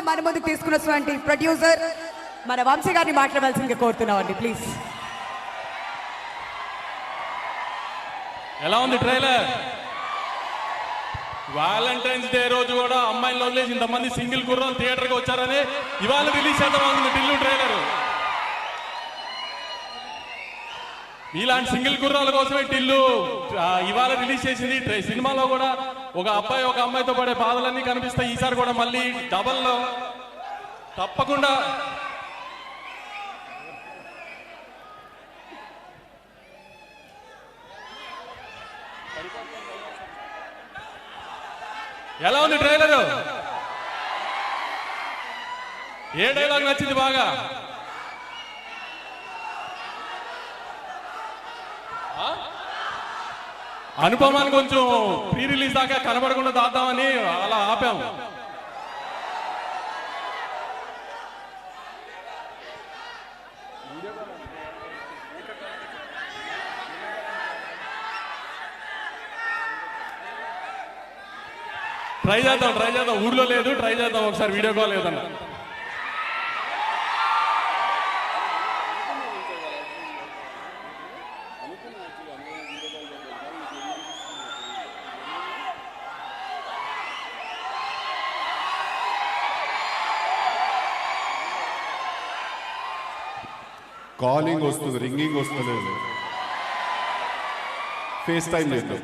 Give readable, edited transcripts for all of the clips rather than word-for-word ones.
మన ముందుకు తీసుకున్నటువంటి ప్రొడ్యూసర్ మన వంశీ గారిని మాట్లాడాల్సిందిగా కోరుతున్నామండి ప్లీజ్. ఎలా ఉంది ట్రైలర్? వాలంటైన్స్ డే రోజు కూడా అమ్మాయిలు వదిలేసి ఇంతమంది సింగిల్ కుర్రాలు థియేటర్కి వచ్చారని ఇవాళ రిలీజ్ చేద్దామనుకుంది టిల్లు ట్రైలర్. ఇలాంటి సింగిల్ కుర్రాల కోసమే టిల్లు ఇవాళ రిలీజ్ చేసింది. సినిమాలో కూడా ఒక అబ్బాయి ఒక అమ్మాయితో పడే బాధలన్నీ కనిపిస్తాయి. ఈసారి కూడా మళ్ళీ డబల్లో తప్పకుండా ఎలా ఉంది ట్రైలర్? ఏ డైలాగ్ నచ్చింది బాగా? అనుపమాన్ని కొంచెం ప్రీ రిలీజ్ దాకా కనబడకుండా దాద్దామని అలా ఆపాము. ట్రై చేద్దాం ఊర్లో లేదు, ట్రై చేద్దాం ఒకసారి వీడియో కాల్ లేదన్నా. కాలింగ్ వస్తుంది, రింగింగ్ వస్తలేదు. ఫేస్ టైం లేదు.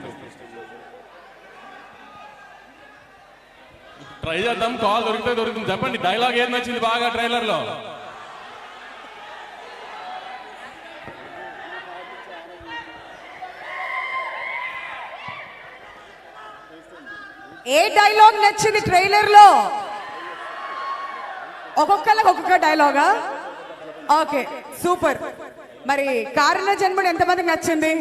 ట్రై చేద్దాం, కాల్ దొరుకుతుంది. చెప్పండి డైలాగ్ ఏది నచ్చింది బాగా ట్రైలర్ లో? ఏ డైలాగ్ నచ్చింది ట్రైలర్ లో? ఒక్కొక్కరికి ఒక్కొక్క డైలాగా? Okay super. మరి కారణ జన్ముడు ఎంతమందికి నచ్చింది?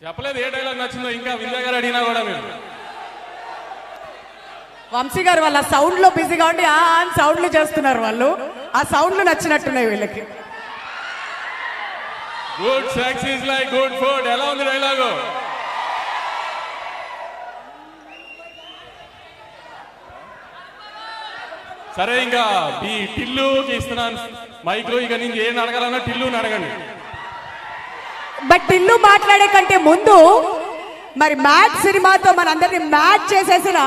చెప్పలేదు ఏ డైలాగ్ నచ్చిందో. ఇంకా విజయ్ గారు అడిగినా కూడా మీరు వంశీ గారు వాళ్ళ సౌండ్ లో బిజీగా ఉండి సౌండ్లు చేస్తున్నారు వాళ్ళు. ఆ సౌండ్లు నచ్చినట్టున్నాయి వీళ్ళకి. Good sex is like good food. ఎలా ఉంది డైలాగు? సరే ఇంకా ఈ టిల్లుకి ఇస్తున్నాను మైక్రో. ఇక నేను ఏం అడగాలన్నా టిల్లుని అడగండి. బట్ టిల్లు మాట్లాడే కంటే ముందు మరి మ్యాచ్ సినిమాతో మనందరినీ మ్యాచ్ చేసేసిన